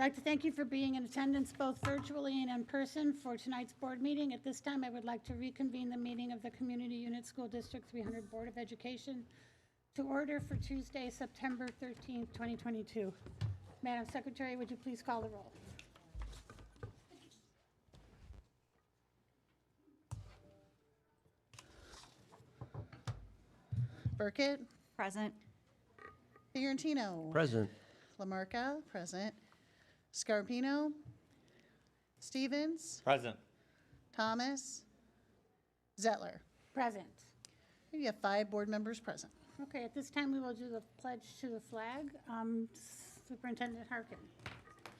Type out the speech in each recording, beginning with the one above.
like to thank you for being in attendance both virtually and in person for tonight's board meeting. At this time, I would like to reconvene the meeting of the Community Unit School District 300 Board of Education to order for Tuesday, September 13th, 2022. Madam Secretary, would you please call the roll? Burkett, Present. Fiorentino, Present. Lamarca, present. Scarpino, Stevens, Present. Thomas, Zettler. Present. We have 5 board members present. Okay, at this time, we will do the pledge to the flag. Superintendent Harkin.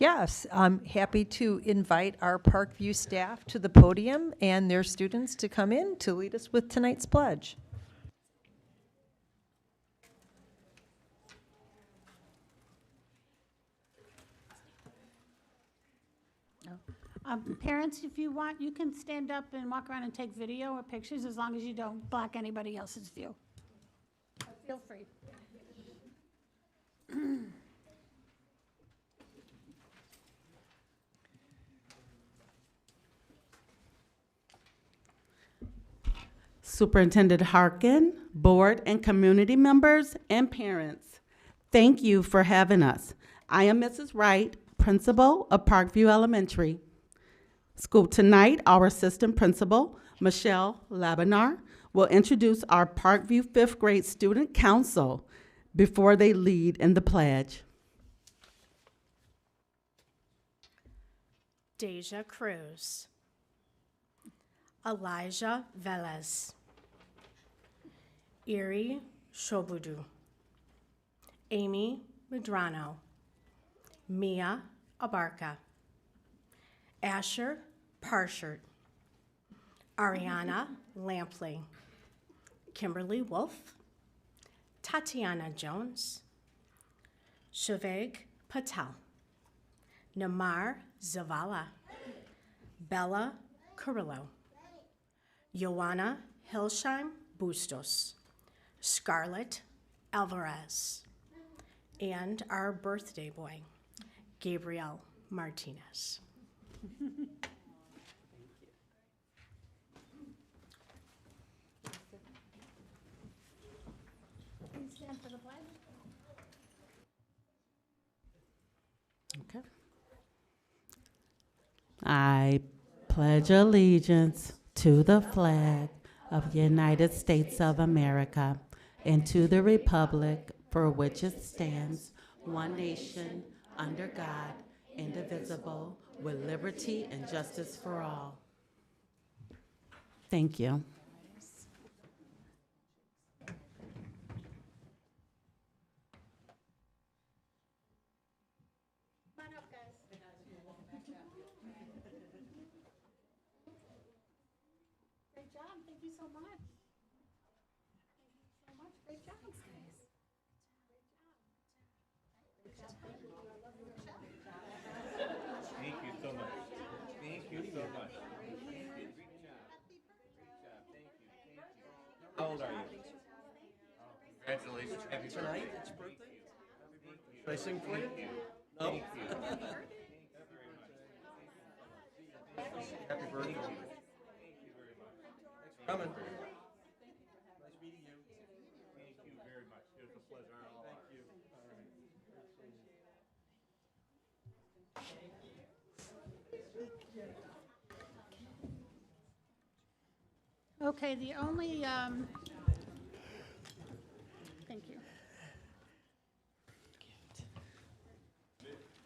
Yes, I'm happy to invite our Parkview staff to the podium and their students to come in to lead us with tonight's pledge. Parents, if you want, you can stand up and walk around and take video or pictures as long as you don't block anybody else's view. Feel free. Superintendent Harkin, board and community members, and parents, thank you for having us. I am Mrs. Wright, principal of Parkview Elementary School. Tonight, our assistant principal, Michelle Labinar, will introduce our Parkview 5th grade student council before they lead in the pledge. Deja Cruz, Elijah Velez, Erie Shobudu, Amy Medrano, Mia Abarca, Asher Parshert, Ariana Lampley, Kimberly Wolf, Tatiana Jones, Shaveg Patel, Namar Zavala, Bella Carrillo, Joanna Hilsheim Bustos, Scarlett Alvarez, and our birthday boy, Gabriel Martinez. Please stand for the pledge. Okay. I pledge allegiance to the flag of the United States of America and to the republic for which it stands, one nation, under God, indivisible, with liberty and justice for all. Thank you. Come on up, guys. Great job. Thank you so much. Thank you so much. Great job, guys. Great job. Thank you. I love your job. Thank you so much. Thank you so much. Great job. Thank you. How old are you? Congratulations. Happy Tonight, birthday. it's birthday? Should I sing for you? No? Happy birthday. Thanks for coming. Nice meeting you. Thank you very much. It was a pleasure. Thank you. Okay, the only, thank you.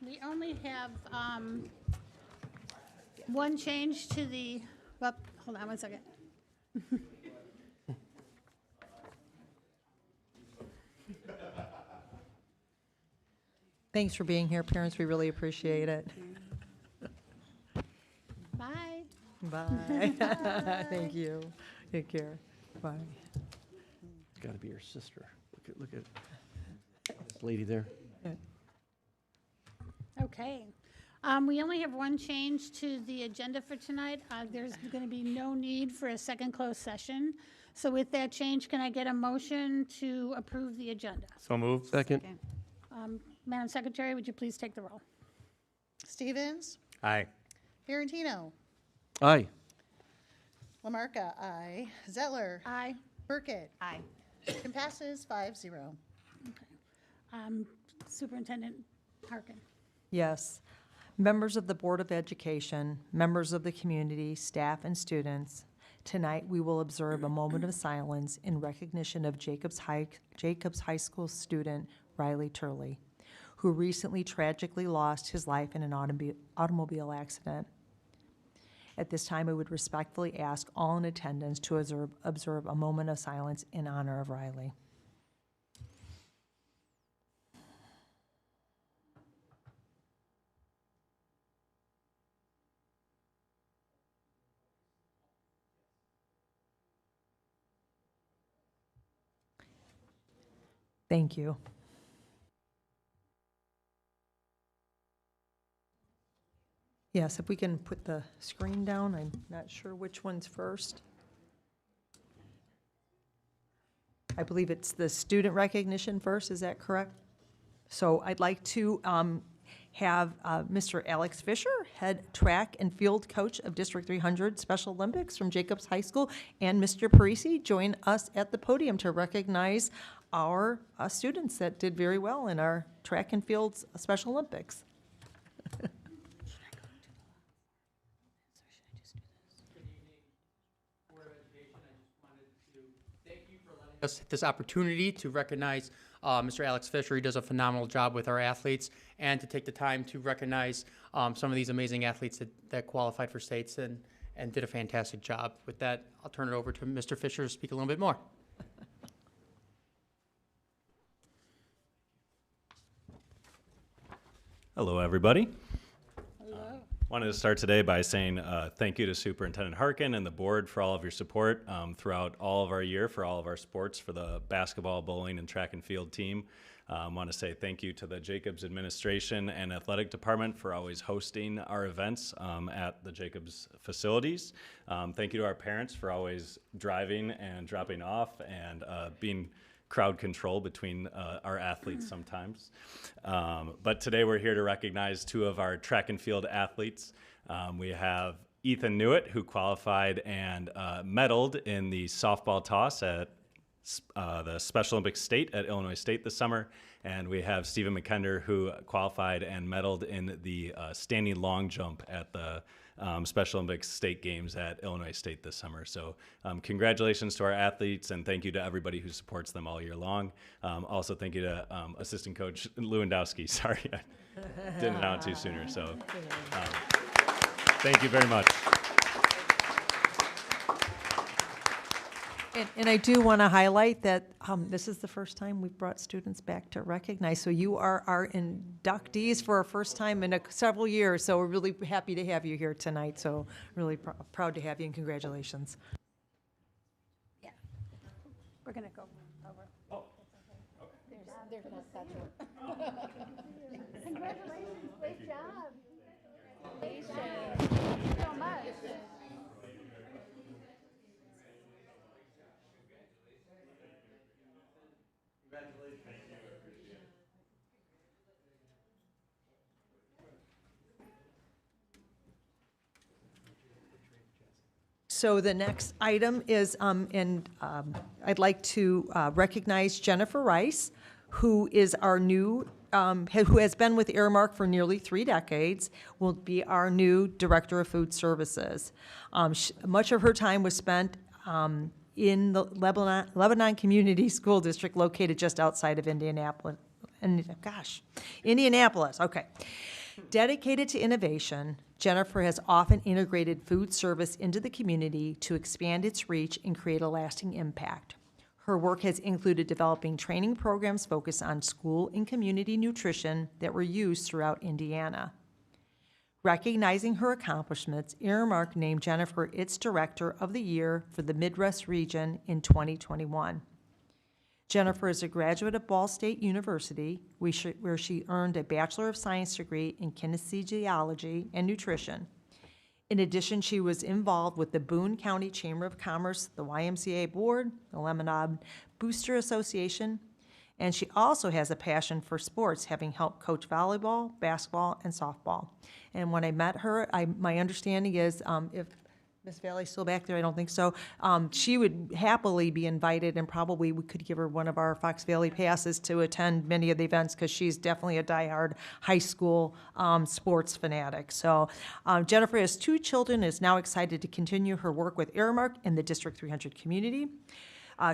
We only have one change to the, well, hold on one second. Thanks for being here, parents. We really appreciate it. Bye. Bye. Thank you. Take care. Bye. It's got to be your sister. Look at this lady there. Okay. We only have one change to the agenda for tonight. There's going to be no need for a second closed session. So with that change, can I get a motion to approve the agenda? So moved. Second. Madam Secretary, would you please take the roll? Stevens, Aye. Fiorentino, Aye. Lamarca, aye. Zettler, Aye. Burkett. Aye. Motion passes 5-0. Superintendent Harkin. Yes. Members of the Board of Education, members of the community, staff, and students, tonight we will observe a moment of silence in recognition of Jacobs High School student Riley Turley, who recently tragically lost his life in an automobile accident. At this time, I would respectfully ask all in attendance to observe a moment of silence in honor of Riley. Thank you. Yes, if we can put the screen down, I'm not sure which one's first. I believe it's the student recognition first, is that correct? So I'd like to have Mr. Alex Fisher, head track and field coach of District 300 Special Olympics from Jacobs High School, and Mr. Parisi join us at the podium to recognize our students that did very well in our track and field Special Olympics. Us this opportunity to recognize Mr. Alex Fisher. He does a phenomenal job with our athletes, and to take the time to recognize some of these amazing athletes that qualified for states and did a fantastic job. With that, I'll turn it over to Mr. Fisher to speak a little bit more. Hello, everybody. Wanted to start today by saying thank you to Superintendent Harkin and the board for all of your support throughout all of our year for all of our sports, for the basketball, bowling, and track and field team. Want to say thank you to the Jacobs administration and athletic department for always hosting our events at the Jacobs facilities. Thank you to our parents for always driving and dropping off and being crowd control between our athletes sometimes. But today we're here to recognize two of our track and field athletes. We have Ethan Newitt, who qualified and medaled in the softball toss at the Special Olympics State at Illinois State this summer. And we have Stephen McKender, who qualified and medaled in the standing long jump at the Special Olympics State Games at Illinois State this summer. So congratulations to our athletes, and thank you to everybody who supports them all year long. Also, thank you to assistant coach Lewandowski. Sorry, I didn't announce you sooner. So thank you very much. And I do want to highlight that this is the first time we've brought students back to recognize. So you are our inductees for our first time in several years. So we're really happy to have you here tonight. So really proud to have you, and congratulations. Yeah. We're going to go over. Oh, okay. There's no statue. Congratulations. Great job. Congratulations. Thank you so much. So the next item is, I'd like to recognize Jennifer Rice, who is our new, who has been with Aramark for nearly 3 decades, will be our new Director of Food Services. Much of her time was spent in the Lebanon Community School District, located just outside of Indianapolis. Indianapolis, okay. Dedicated to innovation, Jennifer has often integrated food service into the community to expand its reach and create a lasting impact. Her work has included developing training programs focused on school and community nutrition that were used throughout Indiana. Recognizing her accomplishments, Aramark named Jennifer its Director of the Year for the Midwest region in 2021. Jennifer is a graduate of Ball State University, where she earned a Bachelor of Science degree in kinesiology and nutrition. In addition, she was involved with the Boone County Chamber of Commerce, the YMCA Board, the Lebanon Booster Association, And she also has a passion for sports, having helped coach volleyball, basketball, and softball. And when I met her, my understanding is, if Miss Valley's still back there, I don't think so, she would happily be invited, and probably we could give her one of our Fox Valley passes to attend many of the events, because she's definitely a diehard high school sports fanatic. So Jennifer has 2 children, is now excited to continue her work with Aramark in the District 300 community.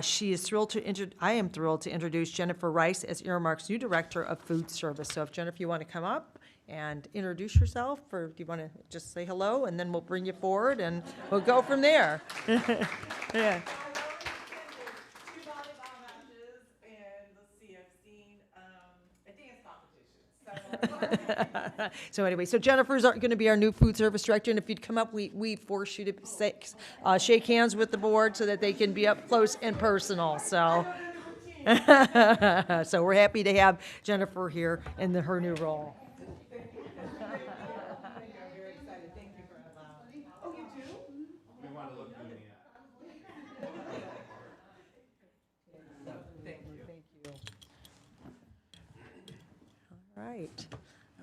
She is thrilled to I am thrilled to introduce Jennifer Rice as Aramark's new Director of Food Service. So if Jennifer, you want to come up and introduce yourself, or do you want to just say hello, and then we'll bring you forward and we'll go from there. Yeah. So anyway, so Jennifer's going to be our new food service director, and if you'd come up, we force you to shake hands with the board so that they can be up close and personal, so. So we're happy to have Jennifer here in her new role. All right.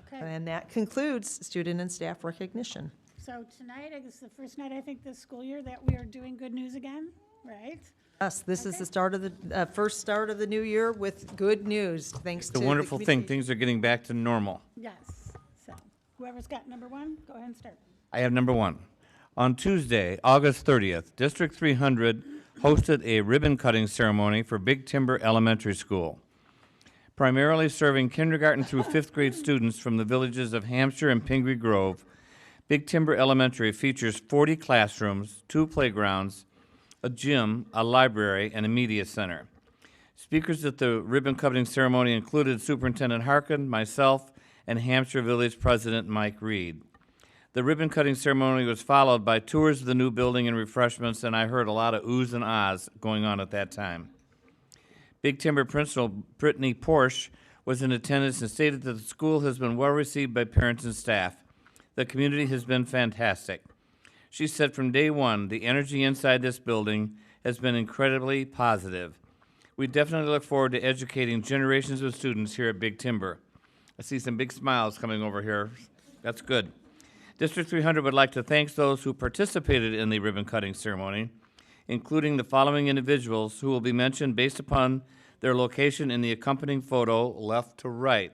Okay, And that concludes student and staff recognition. so tonight, I guess the first night, I think, this school year that we are doing good news again, right? Yes, this is the start of the, first start of the new year with good news, thanks to The wonderful thing, community. things are getting back to normal. Yes, so whoever's got number 1, go ahead and start. I have number 1. On Tuesday, August 30th, District 300 hosted a ribbon-cutting ceremony for Big Timber Elementary School, primarily serving kindergarten through 5th grade students from the villages of Hampshire and Pingree Grove. Big Timber Elementary features 40 classrooms, 2 playgrounds, a gym, a library, and a media center. Speakers at the ribbon-cutting ceremony included Superintendent Harkin, myself, and Hampshire Village President Mike Reed. The ribbon-cutting ceremony was followed by tours of the new building and refreshments, and I heard a lot of oohs and ahs going on at that time. Big Timber Principal Brittany Porsche was in attendance and stated that the school has been well received by parents and staff. The community has been fantastic. She said from day one, the energy inside this building has been incredibly positive. We definitely look forward to educating generations of students here at Big Timber. I see some big smiles coming over here. That's good. District 300 would like to thank those who participated in the ribbon-cutting ceremony, including the following individuals who will be mentioned based upon their location in the accompanying photo, left to right.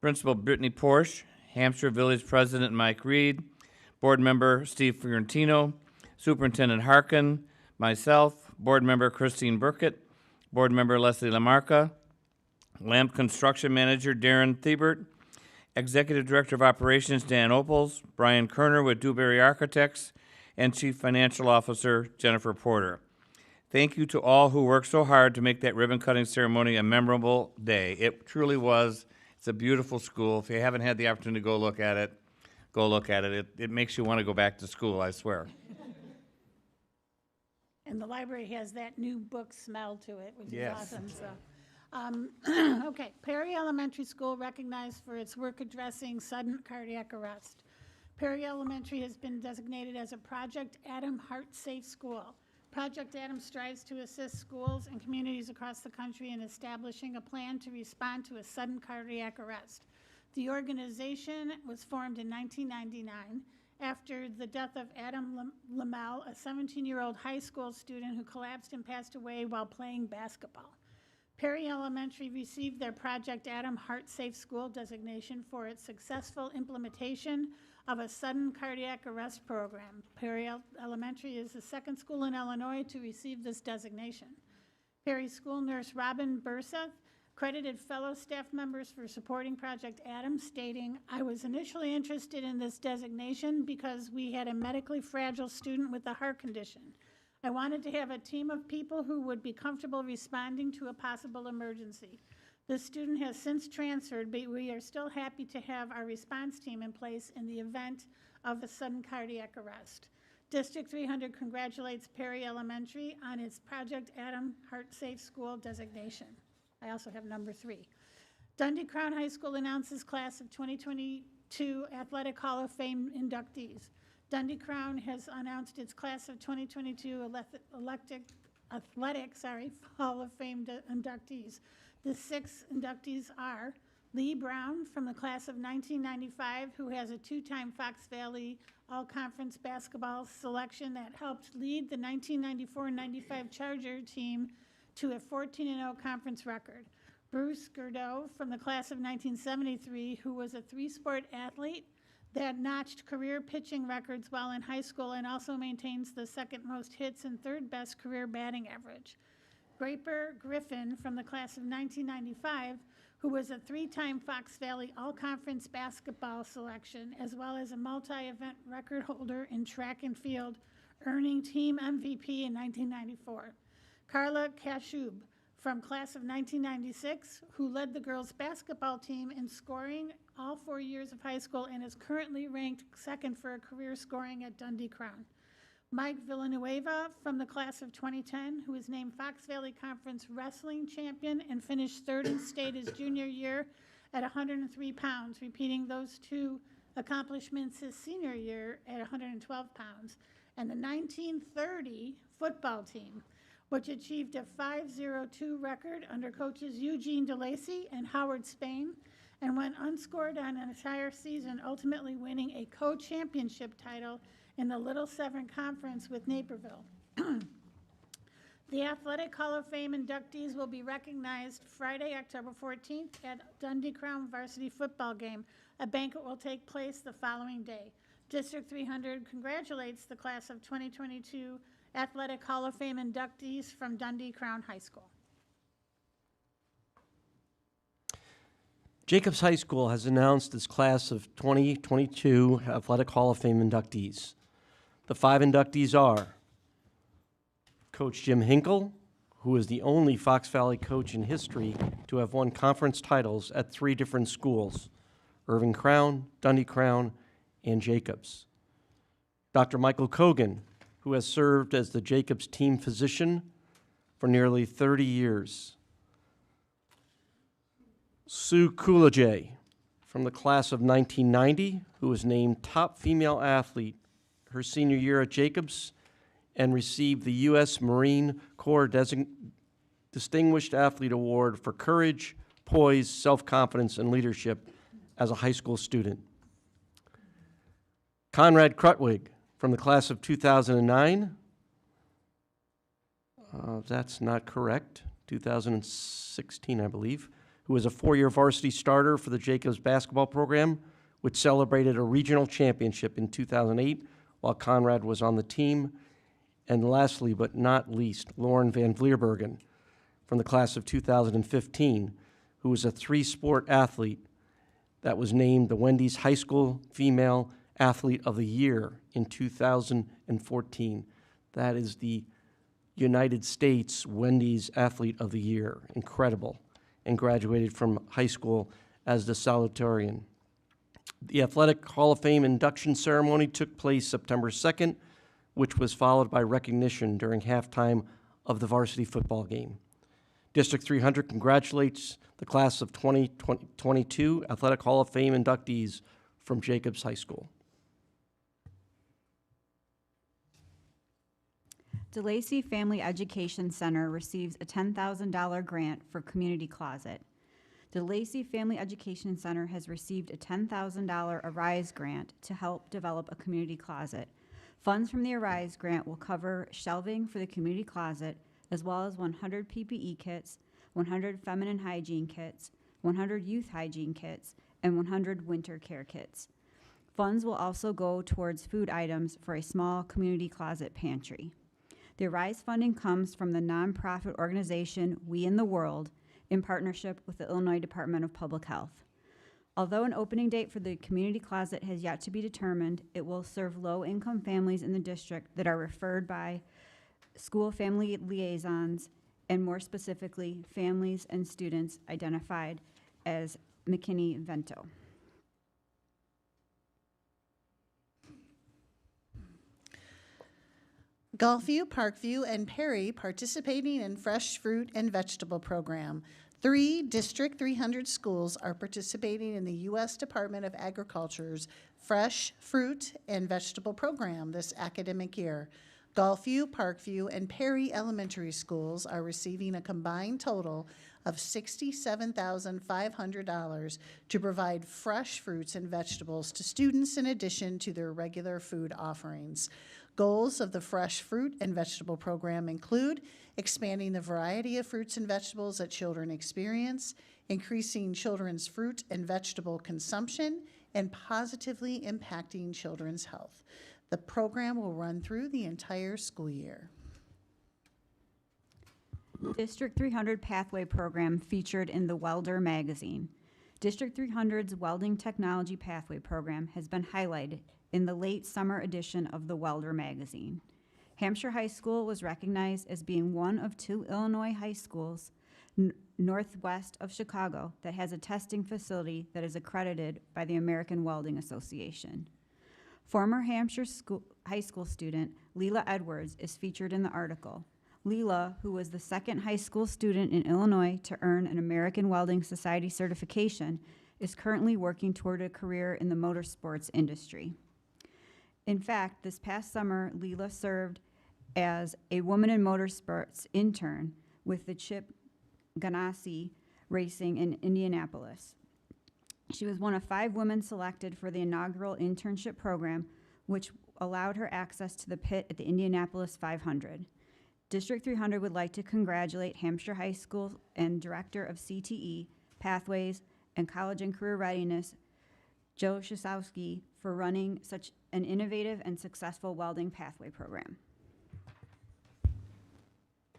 Principal Brittany Porsche, Hampshire Village President Mike Reed, Board Member Steve Fiorentino, Superintendent Harkin, myself, Board Member Christine Burkett, Board Member Leslie Lamarca, Lamp Construction Manager Darren Thiebert, Executive Director of Operations Dan Opels, Brian Kerner with Dewberry Architects, and Chief Financial Officer Jennifer Porter. Thank you to all who worked so hard to make that ribbon-cutting ceremony a memorable day. It truly was. It's a beautiful school. If you haven't had the opportunity to go look at it, go look at it. It makes you want to go back to school, I swear. And the library has that new book smell to it, which is Yes. awesome, so. Okay, Perry Elementary School recognized for its work addressing sudden cardiac arrest. Perry Elementary has been designated as a Project Adam Heart Safe School. Project Adam strives to assist schools and communities across the country in establishing a plan to respond to a sudden cardiac arrest. The organization was formed in 1999 after the death of Adam Lamel, a 17-year-old high school student who collapsed and passed away while playing basketball. Perry Elementary received their Project Adam Heart Safe School designation for its successful implementation of a sudden cardiac arrest program. Perry Elementary is the second school in Illinois to receive this designation. Perry school nurse Robin Burseth credited fellow staff members for supporting Project Adam, stating, "I was initially interested in this designation because we had a medically fragile student with a heart condition. I wanted to have a team of people who would be comfortable responding to a possible emergency. This student has since transferred, but we are still happy to have our response team in place in the event of a sudden cardiac arrest." District 300 congratulates Perry Elementary on its Project Adam Heart Safe School designation. I also have number 3. Dundee Crown High School announces class of 2022 Athletic Hall of Fame inductees. Dundee Crown has announced its class of 2022 Athletic Hall of Fame inductees. The 6 inductees are Lee Brown from the class of 1995, who has a 2-time Fox Valley All-Conference basketball selection that helped lead the 1994-95 Charger team to a 14-0 conference record. Bruce Gerdeau from the class of 1973, who was a 3-sport athlete that notched career pitching records while in high school and also maintains the 2nd most hits and 3rd best career batting average. Graper Griffin from the class of 1995, who was a 3-time Fox Valley All-Conference basketball selection, as well as a multi-event record holder in track and field, earning team MVP in 1994. Carla Kashub from class of 1996, who led the girls' basketball team in scoring all 4 years of high school and is currently ranked 2nd for career scoring at Dundee Crown. Mike Villanueva from the class of 2010, who was named Fox Valley Conference Wrestling Champion and finished 3rd in state his junior year at 103 pounds, repeating those 2 accomplishments his senior year at 112 pounds. And the 1930 football team, which achieved a 5-0-2 record under coaches Eugene DeLacy and Howard Spain, and went unscored on an entire season, ultimately winning a co-championship title in the Little Severn Conference with Naperville. The Athletic Hall of Fame inductees will be recognized Friday, October 14th at Dundee Crown varsity football game. A banquet will take place the following day. District 300 congratulates the class of 2022 Athletic Hall of Fame inductees from Dundee Crown High School. Jacobs High School has announced its class of 2022 Athletic Hall of Fame inductees. The 5 inductees are Coach Jim Hinkle, who is the only Fox Valley coach in history to have won conference titles at 3 different schools, Irving Crown, Dundee Crown, and Jacobs. Dr. Michael Kogan, who has served as the Jacobs team physician for nearly 30 years. Sue Coolajay, from the class of 1990, who was named top female athlete her senior year at Jacobs and received the U.S. Marine Corps Distinguished Athlete Award for courage, poise, self-confidence, and leadership as a high school student. Conrad Krutwig, from the class of 2009. That's not correct. 2016, I believe. Who was a 4-year varsity starter for the Jacobs basketball program, which celebrated a regional championship in 2008 while Conrad was on the team. And lastly, but not least, Lauren Van Vlierbergen from the class of 2015, who was a 3-sport athlete that was named the Wendy's High School Female Athlete of the Year in 2014. That is the United States Wendy's Athlete of the Year. Incredible. And graduated from high school as the salutatorian. The Athletic Hall of Fame induction ceremony took place September 2nd, which was followed by recognition during halftime of the varsity football game. District 300 congratulates the class of 2022 Athletic Hall of Fame inductees from Jacobs High School. DeLacy Family Education Center receives a $10,000 grant for Community Closet. DeLacy Family Education Center has received a $10,000 Arise grant to help develop a community closet. Funds from the Arise grant will cover shelving for the community closet, as well as 100 PPE kits, 100 feminine hygiene kits, 100 youth hygiene kits, and 100 winter care kits. Funds will also go towards food items for a small community closet pantry. The Arise funding comes from the nonprofit organization We in the World in partnership with the Illinois Department of Public Health. Although an opening date for the community closet has yet to be determined, it will serve low-income families in the district that are referred by school family liaisons, and more specifically, families and students identified as McKinney-Vento. Golfview, Parkview, and Perry participating in Fresh Fruit and Vegetable Program. 3 District 300 schools are participating in the U.S. Department of Agriculture's Fresh Fruit and Vegetable Program this academic year. Golfview, Parkview, and Perry elementary schools are receiving a combined total of $67,500 to provide fresh fruits and vegetables to students in addition to their regular food offerings. Goals of the Fresh Fruit and Vegetable Program include expanding the variety of fruits and vegetables that children experience, increasing children's fruit and vegetable consumption, and positively impacting children's health. The program will run through the entire school year. District 300 Pathway Program featured in the Welder magazine. District 300's Welding Technology Pathway Program has been highlighted in the late summer edition of the Welder magazine. Hampshire High School was recognized as being one of 2 Illinois high schools northwest of Chicago that has a testing facility that is accredited by the American Welding Association. Former Hampshire high school student Leela Edwards is featured in the article. Leela, who was the second high school student in Illinois to earn an American Welding Society certification, is currently working toward a career in the motorsports industry. In fact, this past summer, Leela served as a Woman in Motorsports intern with the Chip Ganassi Racing in Indianapolis. She was one of 5 women selected for the inaugural internship program, which allowed her access to the pit at the Indianapolis 500. District 300 would like to congratulate Hampshire High School and Director of CTE, Pathways, and College and Career Readiness, Joe Shasowski, for running such an innovative and successful welding pathway program.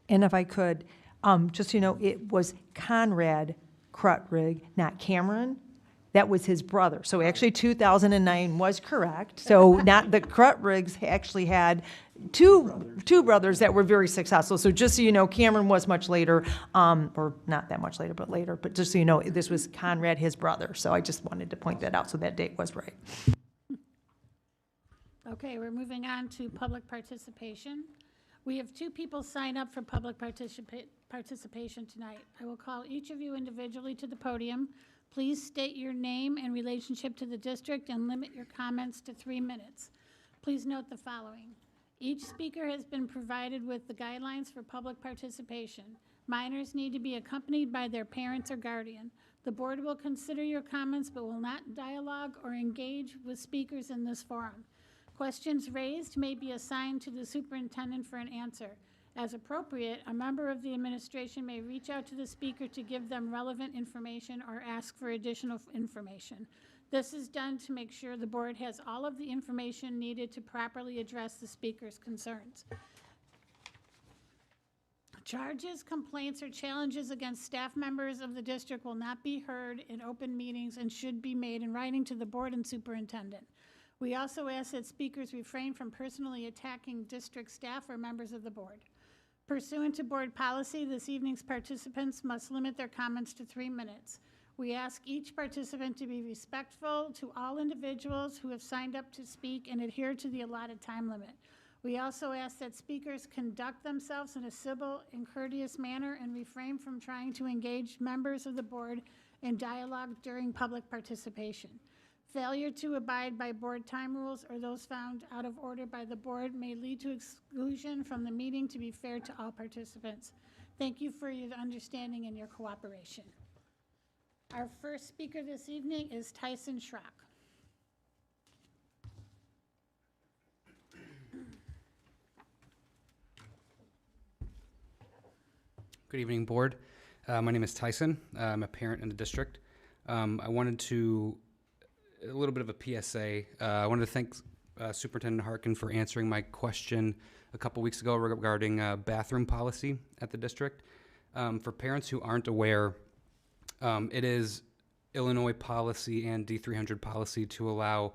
And if I could, just so you know, it was Conrad Krutrig, not Cameron. That was his brother. So actually 2009 was correct. So not the Krutrigs actually had two brothers that were very successful. So just so you know, Cameron was much later, or not that much later, but later. But just so you know, this was Conrad, his brother. So I just wanted to point that out, so that date was right. Okay, we're moving on to public participation. We have 2 people sign up for public participation tonight. I will call each of you individually to the podium. Please state your name and relationship to the district and limit your comments to 3 minutes. Please note the following. Each speaker has been provided with the guidelines for public participation. Minors need to be accompanied by their parents or guardian. The board will consider your comments but will not dialogue or engage with speakers in this forum. Questions raised may be assigned to the superintendent for an answer. As appropriate, a member of the administration may reach out to the speaker to give them relevant information or ask for additional information. This is done to make sure the board has all of the information needed to properly address the speaker's concerns. Charges, complaints, or challenges against staff members of the district will not be heard in open meetings and should be made in writing to the board and superintendent. We also ask that speakers refrain from personally attacking district staff or members of the board. Pursuant to board policy, this evening's participants must limit their comments to 3 minutes. We ask each participant to be respectful to all individuals who have signed up to speak and adhere to the allotted time limit. We also ask that speakers conduct themselves in a civil and courteous manner and refrain from trying to engage members of the board in dialogue during public participation. Failure to abide by board time rules or those found out of order by the board may lead to exclusion from the meeting to be fair to all participants. Thank you for your understanding and your cooperation. Our first speaker this evening is Tyson Schrock. Good evening, board. My name is Tyson. I'm a parent in the district. I wanted to a little bit of a PSA. I wanted to thank Superintendent Harkin for answering my question a couple weeks ago regarding bathroom policy at the district. For parents who aren't aware, it is Illinois policy and D300 policy to allow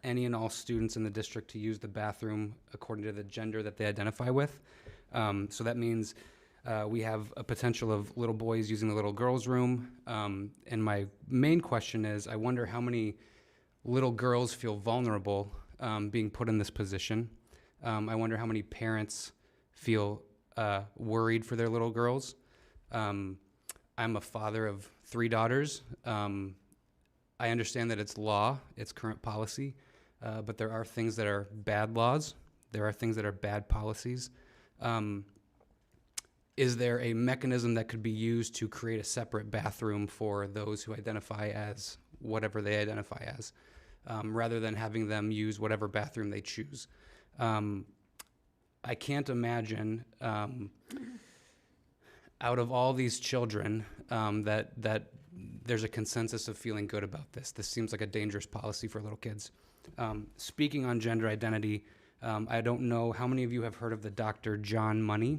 any and all students in the district to use the bathroom according to the gender that they identify with. So that means we have a potential of little boys using the little girls' room. And my main question is, I wonder how many little girls feel vulnerable being put in this position. I wonder how many parents feel worried for their little girls. I'm a father of 3 daughters. I understand that it's law, it's current policy, but there are things that are bad laws. There are things that are bad policies. is there a mechanism that could be used to create a separate bathroom for those who identify as whatever they identify as, rather than having them use whatever bathroom they choose? I can't imagine, out of all these children, that there's a consensus of feeling good about this. This seems like a dangerous policy for little kids. Speaking on gender identity, I don't know how many of you have heard of the Dr. John Money.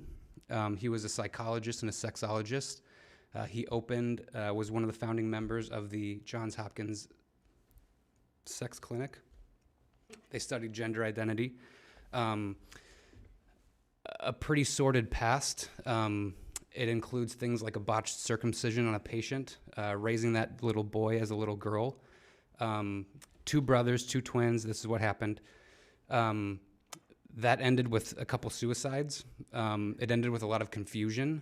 He was a psychologist and a sexologist. He was one of the founding members of the Johns Hopkins Sex Clinic. They studied gender identity. A pretty sordid past. It includes things like a botched circumcision on a patient, raising that little boy as a little girl. 2 brothers, 2 twins, this is what happened. That ended with a couple suicides. It ended with a lot of confusion.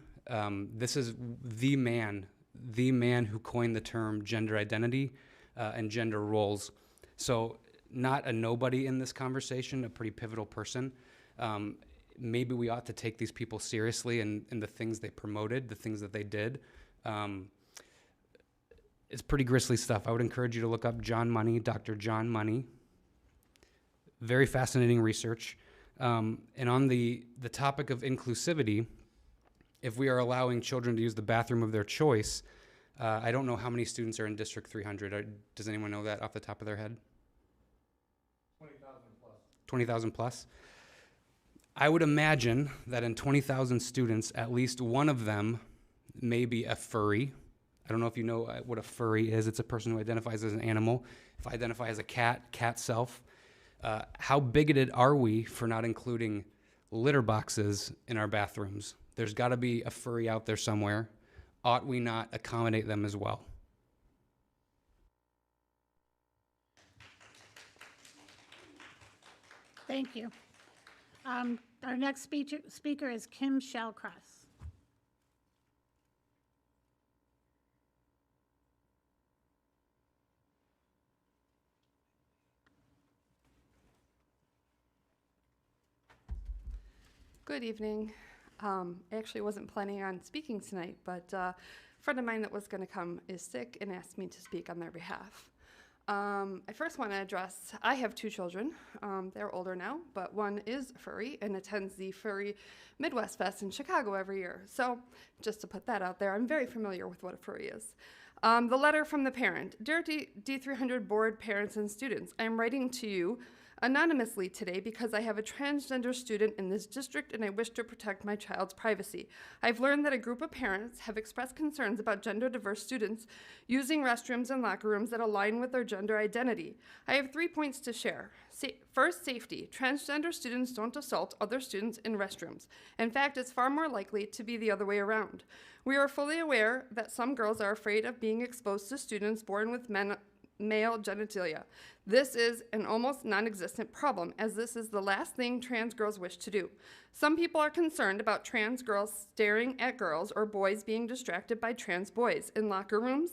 This is the man who coined the term gender identity and gender roles. So not a nobody in this conversation, a pretty pivotal person. Maybe we ought to take these people seriously and the things they promoted, the things that they did. It's pretty grisly stuff. I would encourage you to look up John Money, Dr. John Money. Very fascinating research. And on the topic of inclusivity, if we are allowing children to use the bathroom of their choice, I don't know how many students are in District 300. Does anyone know that off the top of their head? 20,000 plus. 20,000 plus? I would imagine that in 20,000 students, at least one of them may be a furry. I don't know if you know what a furry is. It's a person who identifies as an animal. If I identify as a cat self. How bigoted are we for not including litter boxes in our bathrooms? There's got to be a furry out there somewhere. Ought we not accommodate them as well? Thank you. Our next speaker is Kim Shellcross. Good evening. I actually wasn't planning on speaking tonight, but a friend of mine that was going to come is sick and asked me to speak on their behalf. I first want to address, I have 2 children. They're older now, but one is furry and attends the Furry Midwest Fest in Chicago every year. So just to put that out there, I'm very familiar with what a furry is. The letter from the parent. Dear D300 board, parents, and students, I am writing to you anonymously today because I have a transgender student in this district and I wish to protect my child's privacy. I've learned that a group of parents have expressed concerns about gender diverse students using restrooms and locker rooms that align with their gender identity. I have 3 points to share. First, safety. Transgender students don't assault other students in restrooms. In fact, it's far more likely to be the other way around. We are fully aware that some girls are afraid of being exposed to students born with male genitalia. This is an almost non-existent problem, as this is the last thing trans girls wish to do. Some people are concerned about trans girls staring at girls or boys being distracted by trans boys in locker rooms.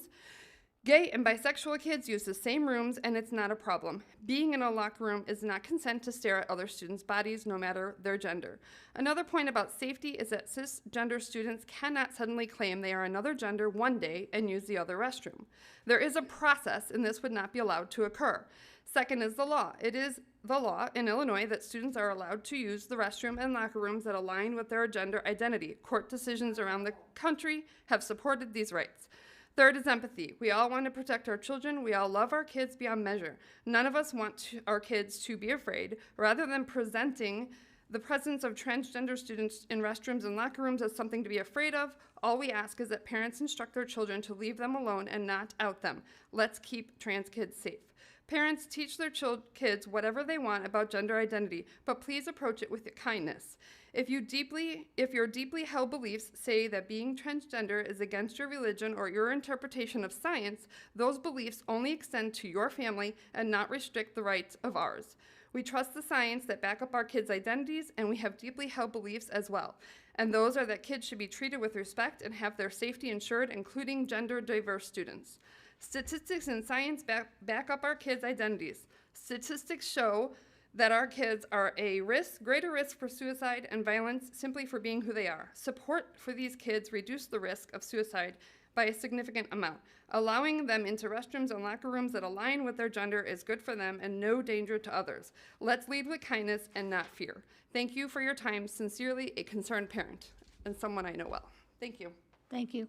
Gay and bisexual kids use the same rooms, and it's not a problem. Being in a locker room is not consent to stare at other students' bodies, no matter their gender. Another point about safety is that cisgender students cannot suddenly claim they are another gender one day and use the other restroom. There is a process, and this would not be allowed to occur. Second is the law. It is the law in Illinois that students are allowed to use the restroom and locker rooms that align with their gender identity. Court decisions around the country have supported these rights. Third is empathy. We all want to protect our children. We all love our kids beyond measure. None of us want our kids to be afraid. Rather than presenting the presence of transgender students in restrooms and locker rooms as something to be afraid of, all we ask is that parents instruct their children to leave them alone and not out them. Let's keep trans kids safe. Parents teach their kids whatever they want about gender identity, but please approach it with kindness. If your deeply held beliefs say that being transgender is against your religion or your interpretation of science, those beliefs only extend to your family and not restrict the rights of ours. We trust the science that back up our kids' identities, and we have deeply held beliefs as well. And those are that kids should be treated with respect and have their safety ensured, including gender diverse students. Statistics and science back up our kids' identities. Statistics show that our kids are a greater risk for suicide and violence simply for being who they are. Support for these kids reduce the risk of suicide by a significant amount. Allowing them into restrooms and locker rooms that align with their gender is good for them and no danger to others. Let's lead with kindness and not fear. Thank you for your time. Sincerely, a concerned parent and someone I know well. Thank you. Thank you.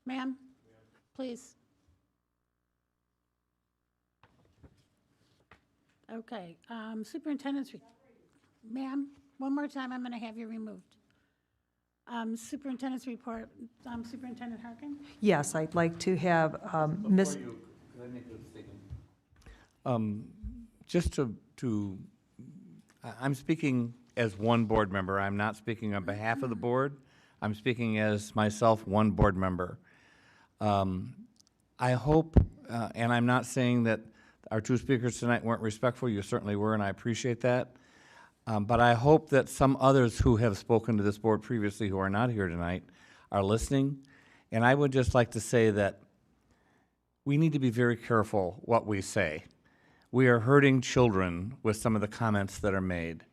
Ma'am, please. Okay, superintendent's, ma'am, one more time, I'm gonna have you removed. Superintendent's report, Superintendent Harkin? Yes, I'd like to have Ms. Just I'm speaking as one board member. I'm not speaking on behalf of the board. I'm speaking as myself, one board member. I hope, and I'm not saying that our two speakers tonight weren't respectful. You certainly were, and I appreciate that. But I hope that some others who have spoken to this board previously who are not here tonight are listening. And I would just like to say that we need to be very careful what we say. We are hurting children with some of the comments that are made.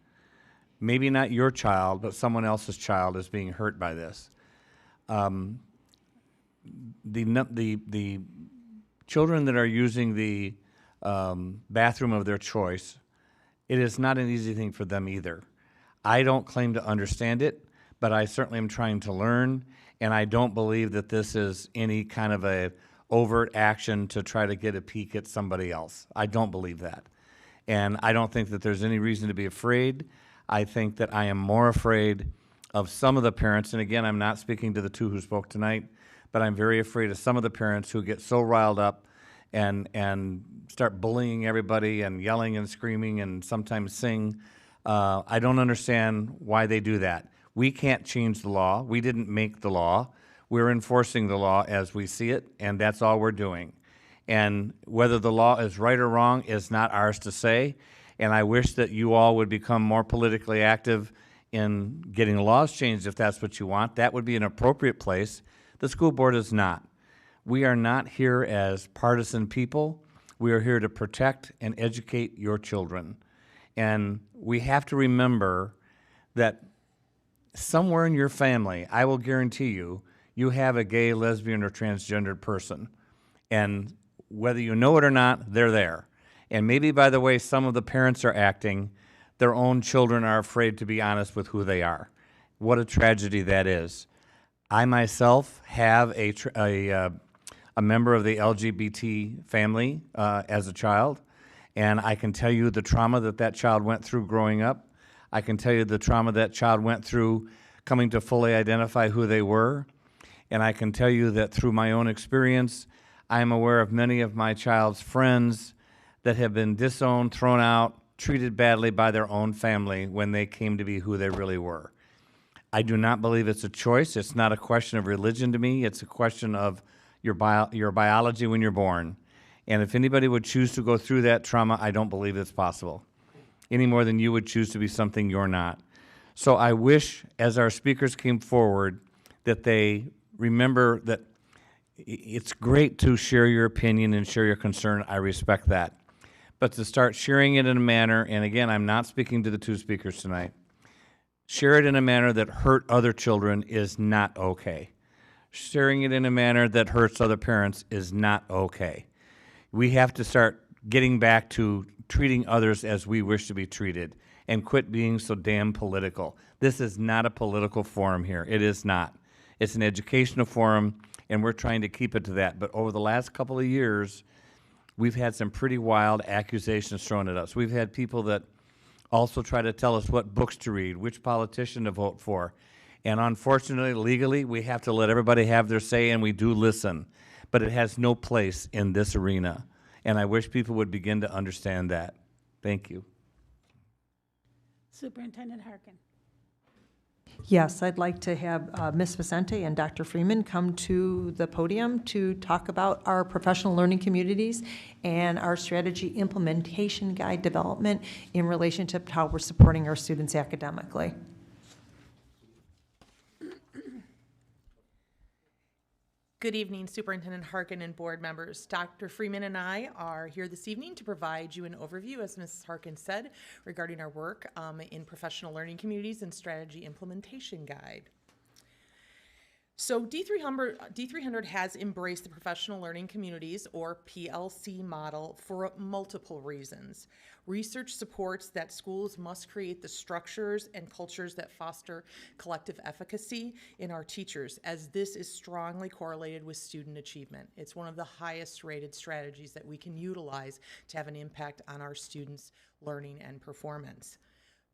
Maybe not your child, but someone else's child is being hurt by this. The children that are using the bathroom of their choice, it is not an easy thing for them either. I don't claim to understand it, but I certainly am trying to learn, and I don't believe that this is any kind of a overt action to try to get a peek at somebody else. I don't believe that. And I don't think that there's any reason to be afraid. I think that I am more afraid of some of the parents, and again, I'm not speaking to the two who spoke tonight, but I'm very afraid of some of the parents who get so riled up and start bullying everybody and yelling and screaming and sometimes sing. I don't understand why they do that. We can't change the law. We didn't make the law. We're enforcing the law as we see it, and that's all we're doing. And whether the law is right or wrong is not ours to say, and I wish that you all would become more politically active in getting laws changed if that's what you want. That would be an appropriate place. The school board is not. We are not here as partisan people. We are here to protect and educate your children. And we have to remember that somewhere in your family, I will guarantee you, you have a gay, lesbian, or transgendered person. And whether you know it or not, they're there. And maybe by the way some of the parents are acting, their own children are afraid to be honest with who they are. What a tragedy that is. I myself have a member of the LGBT family as a child, and I can tell you the trauma that that child went through growing up. I can tell you the trauma that child went through coming to fully identify who they were. And I can tell you that through my own experience, I am aware of many of my child's friends that have been disowned, thrown out, treated badly by their own family when they came to be who they really were. I do not believe it's a choice. It's not a question of religion to me. It's a question of your biology when you're born. And if anybody would choose to go through that trauma, I don't believe it's possible, any more than you would choose to be something you're not. So I wish, as our speakers came forward, that they remember that it's great to share your opinion and share your concern. I respect that. But to start sharing it in a manner, and again, I'm not speaking to the two speakers tonight, share it in a manner that hurt other children is not okay. Sharing it in a manner that hurts other parents is not okay. We have to start getting back to treating others as we wish to be treated and quit being so damn political. This is not a political forum here. It is not. It's an educational forum, and we're trying to keep it to that. But over the last couple of years, we've had some pretty wild accusations thrown at us. We've had people that also try to tell us what books to read, which politician to vote for. And unfortunately, legally, we have to let everybody have their say, and we do listen. But it has no place in this arena. And I wish people would begin to understand that. Thank you. Superintendent Harkin. Yes, I'd like to have Ms. Vicente and Dr. Freeman come to the podium to talk about our professional learning communities and our strategy implementation guide development in relationship to how we're supporting our students academically. Good evening, Superintendent Harkin and board members. Dr. Freeman and I are here this evening to provide you an overview, as Mrs. Harkin said, regarding our work in professional learning communities and strategy implementation guide. So D300 has embraced the professional learning communities, or PLC model, for multiple reasons. Research supports that schools must create the structures and cultures that foster collective efficacy in our teachers, as this is strongly correlated with student achievement. It's one of the highest rated strategies that we can utilize to have an impact on our students' learning and performance.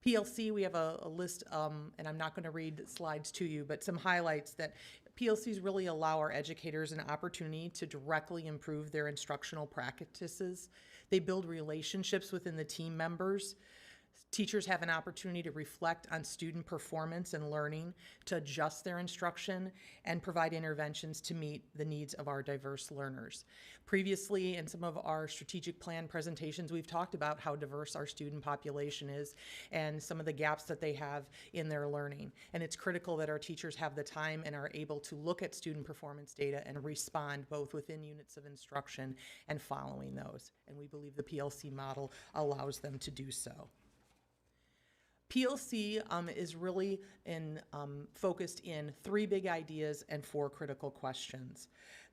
PLC, we have a list, and I'm not going to read the slides to you, but some highlights that PLCs really allow our educators an opportunity to directly improve their instructional practices. They build relationships within the team members. Teachers have an opportunity to reflect on student performance and learning, to adjust their instruction, and provide interventions to meet the needs of our diverse learners. Previously, in some of our strategic plan presentations, we've talked about how diverse our student population is and some of the gaps that they have in their learning. And it's critical that our teachers have the time and are able to look at student performance data and respond both within units of instruction and following those. And we believe the PLC model allows them to do so. PLC is really focused in 3 big ideas and 4 critical questions.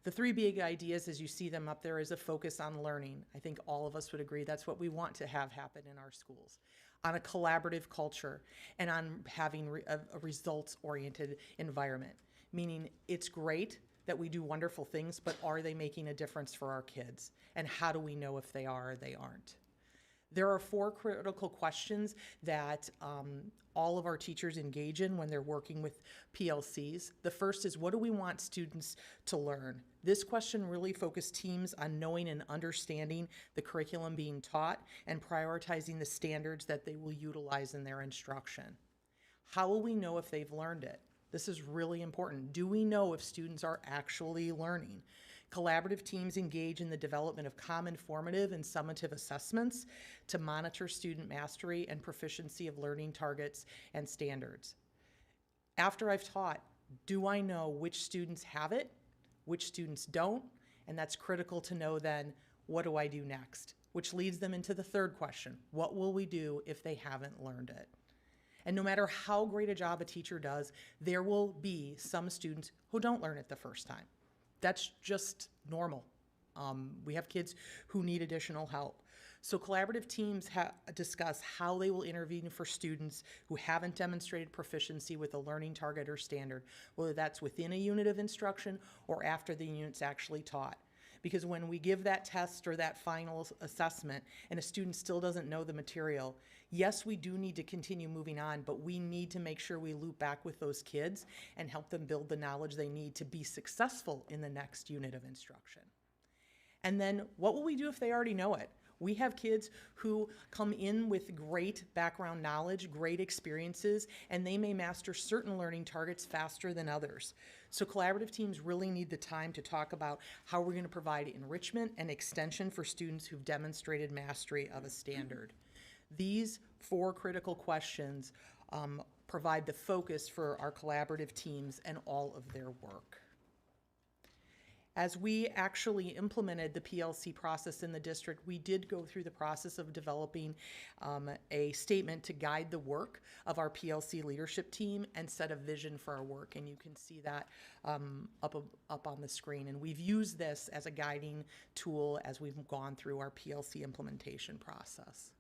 The 3 big ideas, as you see them up there, is a focus on learning. I think all of us would agree that's what we want to have happen in our schools. On a collaborative culture, and on having a results-oriented environment, meaning it's great that we do wonderful things, but are they making a difference for our kids? And how do we know if they are or they aren't? There are 4 critical questions that all of our teachers engage in when they're working with PLCs. The first is, what do we want students to learn? This question really focused teams on knowing and understanding the curriculum being taught and prioritizing the standards that they will utilize in their instruction. How will we know if they've learned it? This is really important. Do we know if students are actually learning? Collaborative teams engage in the development of common formative and summative assessments to monitor student mastery and proficiency of learning targets and standards. After I've taught, do I know which students have it, which students don't? And that's critical to know then, what do I do next? Which leads them into the 3rd question, what will we do if they haven't learned it? And no matter how great a job a teacher does, there will be some students who don't learn it the first time. That's just normal. We have kids who need additional help. So collaborative teams discuss how they will intervene for students who haven't demonstrated proficiency with a learning target or standard, whether that's within a unit of instruction or after the unit's actually taught. Because when we give that test or that final assessment and a student still doesn't know the material, yes, we do need to continue moving on, but we need to make sure we loop back with those kids and help them build the knowledge they need to be successful in the next unit of instruction. And then what will we do if they already know it? We have kids who come in with great background knowledge, great experiences, and they may master certain learning targets faster than others. So collaborative teams really need the time to talk about how we're going to provide enrichment and extension for students who've demonstrated mastery of a standard. These 4 critical questions provide the focus for our collaborative teams and all of their work. As we actually implemented the PLC process in the district, we did go through the process of developing a statement to guide the work of our PLC leadership team and set a vision for our work. And you can see that up on the screen. And we've used this as a guiding tool as we've gone through our PLC implementation process.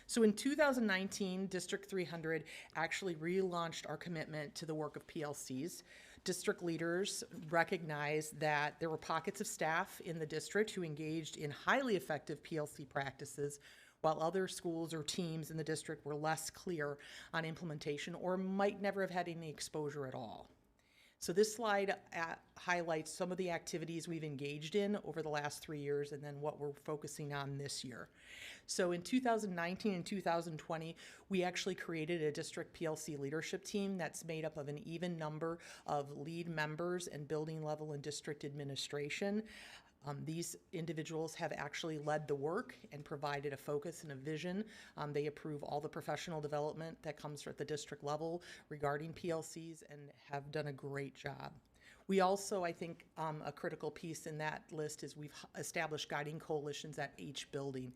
So in 2019, District 300 actually relaunched our commitment to the work of PLCs. District leaders recognized that there were pockets of staff in the district who engaged in highly effective PLC practices, while other schools or teams in the district were less clear on implementation or might never have had any exposure at all. So this slide highlights some of the activities we've engaged in over the last 3 years and then what we're focusing on this year. So in 2019 and 2020, we actually created a district PLC leadership team that's made up of an even number of lead members and building level and district administration. These individuals have actually led the work and provided a focus and a vision. They approve all the professional development that comes at the district level regarding PLCs and have done a great job. We also, I think, a critical piece in that list is we've established guiding coalitions at each building.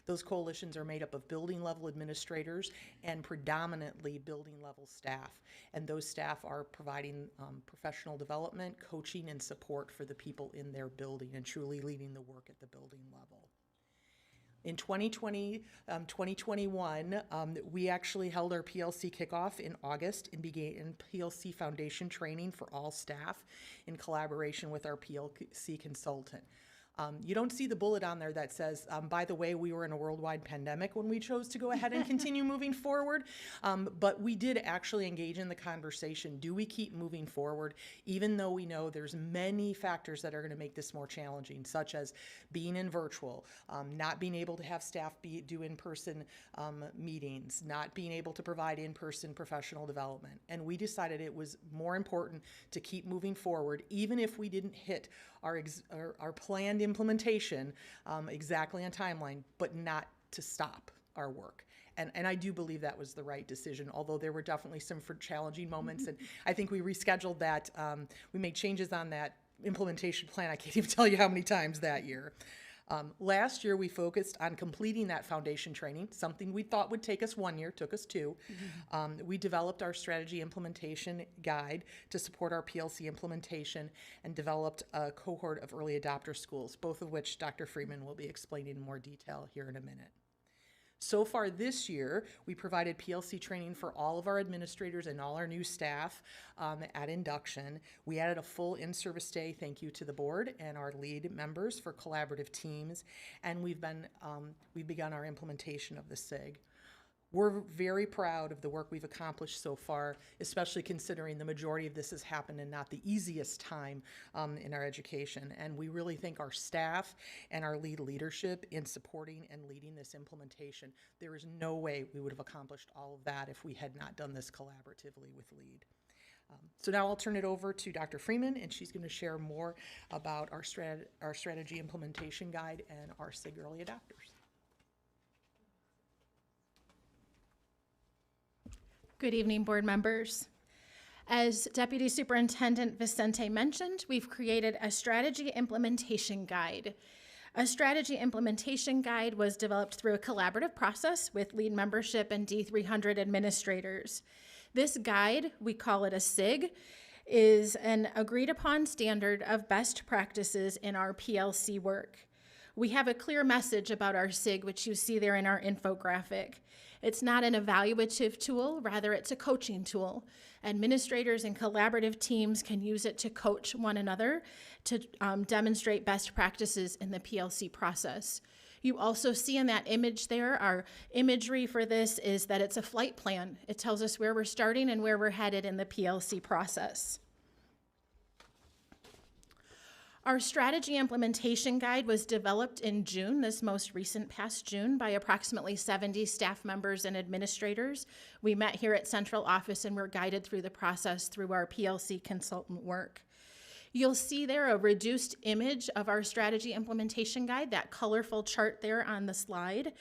Those coalitions are made up of building level administrators and predominantly building level staff. And those staff are providing professional development, coaching, and support for the people in their building and truly leading the work at the building level. In 2021, we actually held our PLC kickoff in August and began PLC foundation training for all staff in collaboration with our PLC consultant. You don't see the bullet on there that says, by the way, we were in a worldwide pandemic when we chose to go ahead and continue moving forward. But we did actually engage in the conversation. Do we keep moving forward, even though we know there's many factors that are going to make this more challenging, such as being in virtual, not being able to have staff do in-person meetings, not being able to provide in-person professional development. And we decided it was more important to keep moving forward, even if we didn't hit our planned implementation exactly on timeline, but not to stop our work. And I do believe that was the right decision, although there were definitely some challenging moments. And I think we rescheduled that. We made changes on that implementation plan. I can't even tell you how many times that year. Last year, we focused on completing that foundation training, something we thought would take us 1 year, took us 2. We developed our strategy implementation guide to support our PLC implementation and developed a cohort of early adopter schools, both of which Dr. Freeman will be explaining in more detail here in a minute. So far this year, we provided PLC training for all of our administrators and all our new staff at induction. We added a full in-service day, thank you to the board and our lead members for collaborative teams, and we've begun our implementation of the SIG. We're very proud of the work we've accomplished so far, especially considering the majority of this has happened in not the easiest time in our education. And we really thank our staff and our leadership in supporting and leading this implementation. There is no way we would have accomplished all of that if we had not done this collaboratively with LEAD. So now I'll turn it over to Dr. Freeman, and she's going to share more about our strategy implementation guide and our SIG early adopters. Good evening, board members. As Deputy Superintendent Vicente mentioned, we've created a strategy implementation guide. A strategy implementation guide was developed through a collaborative process with LEAD membership and D300 administrators. This guide, we call it a SIG, is an agreed upon standard of best practices in our PLC work. We have a clear message about our SIG, which you see there in our infographic. It's not an evaluative tool, rather it's a coaching tool. Administrators and collaborative teams can use it to coach one another to demonstrate best practices in the PLC process. You also see in that image there, our imagery for this is that it's a flight plan. It tells us where we're starting and where we're headed in the PLC process. Our strategy implementation guide was developed in June, this most recent past June, by approximately 70 staff members and administrators. We met here at central office and were guided through the process through our PLC consultant work. You'll see there a reduced image of our strategy implementation guide, that colorful chart there on the slide.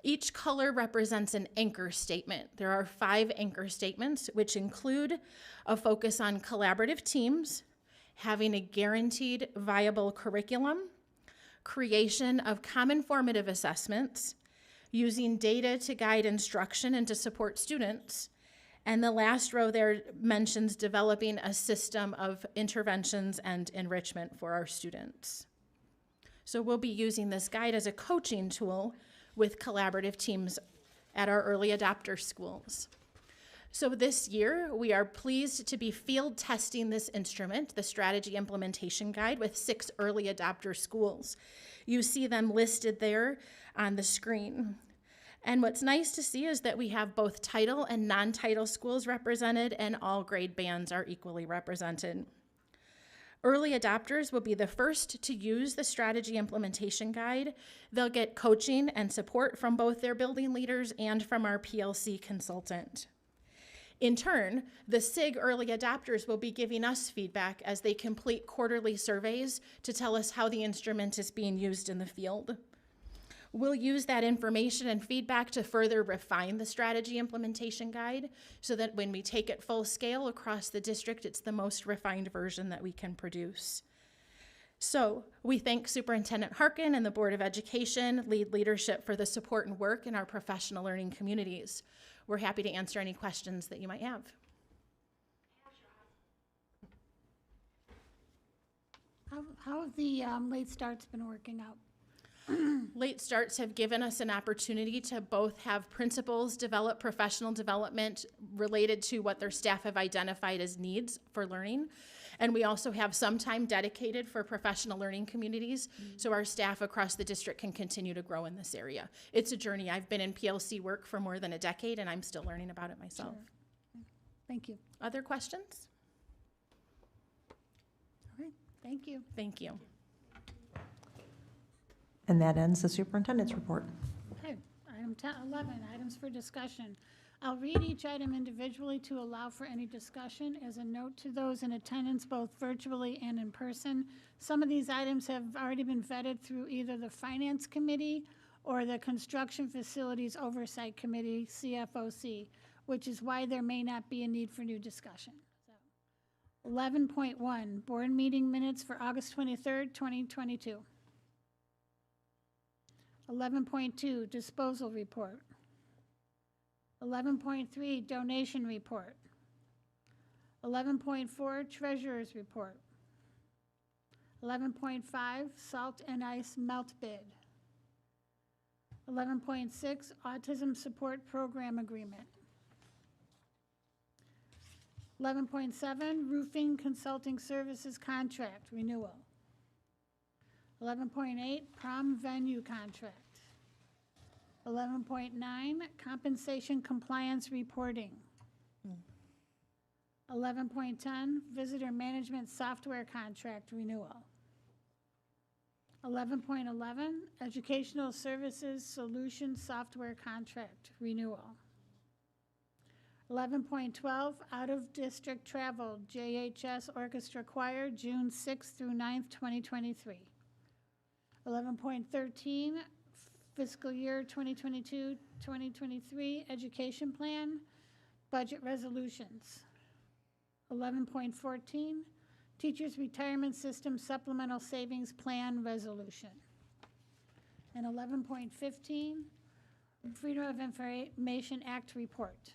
Each color represents an anchor statement. There are 5 anchor statements, which include a focus on collaborative teams, having a guaranteed viable curriculum, creation of common formative assessments, using data to guide instruction and to support students, and the last row there mentions developing a system of interventions and enrichment for our students. So we'll be using this guide as a coaching tool with collaborative teams at our early adopter schools. So this year, we are pleased to be field testing this instrument, the Strategy Implementation Guide, with 6 early adopter schools. You see them listed there on the screen. And what's nice to see is that we have both title and non-title schools represented, and all grade bands are equally represented. Early adopters will be the first to use the Strategy Implementation Guide. They'll get coaching and support from both their building leaders and from our PLC consultant. In turn, the SIG early adopters will be giving us feedback as they complete quarterly surveys to tell us how the instrument is being used in the field. We'll use that information and feedback to further refine the strategy implementation guide so that when we take it full scale across the district, it's the most refined version that we can produce. So we thank Superintendent Harkin and the Board of Education, lead leadership for the support and work in our professional learning communities. We're happy to answer any questions that you might have. How have the late starts been working out? Late starts have given us an opportunity to both have principals develop professional development related to what their staff have identified as needs for learning. And we also have some time dedicated for professional learning communities, so our staff across the district can continue to grow in this area. It's a journey. I've been in PLC work for more than a decade, and I'm still learning about it myself. Sure. Thank you. Other questions? All right, thank you. Thank you. And that ends the superintendent's report. Okay, item 11, items for discussion. I'll read each item individually to allow for any discussion. As a note to those in attendance, both virtually and in person, some of these items have already been vetted through either the Finance Committee or the Construction Facilities Oversight Committee, CFOC, which is why there may not be a need for new discussion. 11.1, board meeting minutes for August 23rd, 2022. 11.2, disposal report. 11.3, donation report. 11.4, treasurer's report. 11.5, salt and ice melt bid. 11.6, autism support program agreement. 11.7, roofing consulting services contract renewal. 11.8, prom venue contract. 11.9, compensation compliance reporting. 11.10, visitor management software contract renewal. 11.11, educational services solution software contract renewal. 11.12, out-of-district travel, JHS Orchestra Choir, June 6th through 9th, 2023. 11.13, fiscal year 2022-2023 education plan, budget resolutions. 11.14, teachers retirement system supplemental savings plan resolution. And 11.15, Freedom of Information Act report.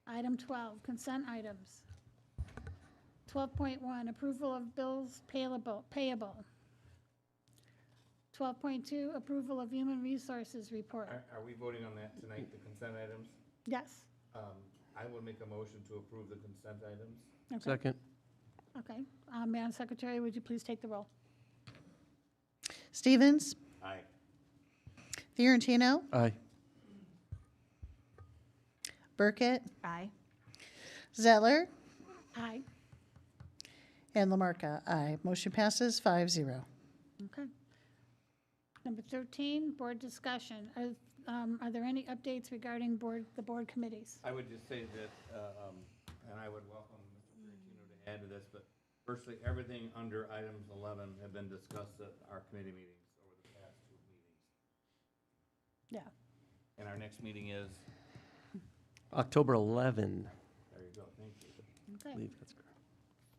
Item 12, consent items. 12.1, approval of bills payable. 12.2, approval of human resources report. Are we voting on that tonight, the consent items? Yes. I will make a motion to approve the consent items. Okay. Second. Okay. Madam Secretary, would you please take the roll? Stevens? Aye. Fiorentino? Aye. Burkett? Aye. Zettler? Aye. And Lamarca, aye. Motion passes 5-0. Okay. Number 13, board discussion. Are there any updates regarding the board committees? I would just say that, and I would welcome Mr. Fiorentino to add to this, but virtually everything under items 11 have been discussed at our committee meetings over the past 2 meetings. Yeah. And our next meeting is, October 11. there you go, thank you. I Okay. believe that's correct.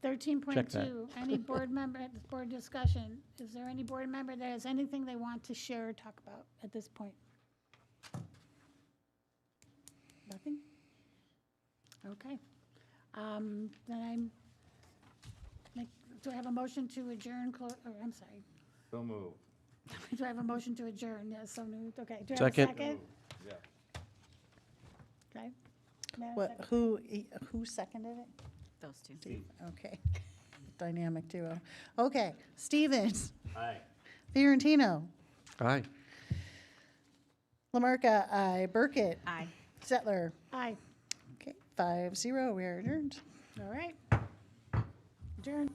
13.2, any board member, board discussion. Is there any board member that has anything they want to share or talk about at this point? Nothing? Okay. Then do I have a motion to adjourn, I'm sorry. So moved. Do I have a motion to adjourn? Yes, so moved. Okay. Do I have a Second. second? Yeah. Okay. Madam What, Secretary? who seconded it? Those two. Steve, okay. Dynamic duo. Okay, Stevens, Aye. Fiorentino, Aye. Lamarca, aye. Burkett, Aye. Zettler. Aye. Okay, 5-0, we are adjourned. All right. Adjourn.